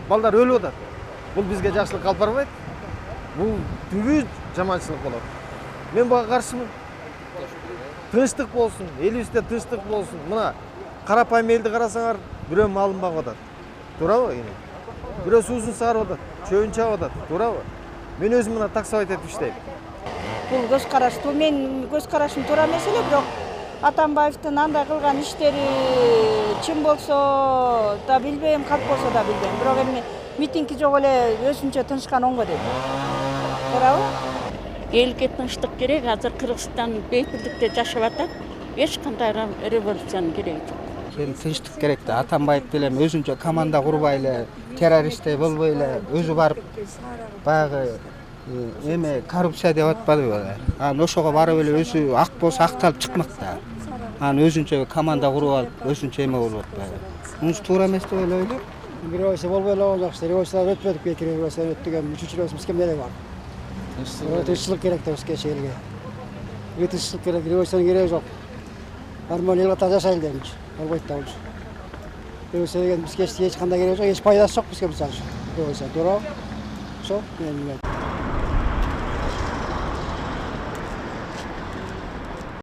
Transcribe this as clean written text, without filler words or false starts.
балдар өлүп атат. Бул бизге жакшылык алып барбайт. Бул түбү жаманчылык болот. Мен буга каршымын. Тынчтык болсун, элибизде тынчтык болсун. Мына карапайым элди карасаңар, бирөө малын багып атат. Туурабы? Бирөө суусун саарып атат, чөбүн чаап атат. Туурабы? Мен өзүм мына таксовать этип иштейм. Бул көз караштуу, мен көз карашым туура эмес эле, бирок Атамбаевдин андай кылган иштери чын болсо да билбейм, калп болсо да билбейм. Бирок эми митинги жок эле өзүнчө тынчкан оңго дейт. Туурабы? Элге тынчтык керек. Азыр Кыргызстан бейпилдикте жашап атат. Эч кандай революциянын кереги жок. Тынчтык керек да. Атамбаев делем өзүнчө команда курбай эле, террористтей болбой эле, өзү барып баягы эме коррупция деп атпадыбы? Анан ошого барып эле өзү ак болсо акталып чыкмак да. Анан өзүнчө команда куруп алып, өзүнчө эме болуп атпайбы? Мунушу туура эмес деп ойлойм. Революция болбой эле болгон жакшы. Революция өтпөдүк, бекер революция өттүк, эми үчүнчү революция кимде бар? Тынччылык керек да бизге элге. Тынччылык керек, революциянын кереги жок. Нормалдуу эл катары жашайлы дейминчи. Болбойт да бул. Революция деген бизге эч кандай кереги жок, эч пайдасы жок бизге мисалы үчүн. Революция туурабы? Ошо мен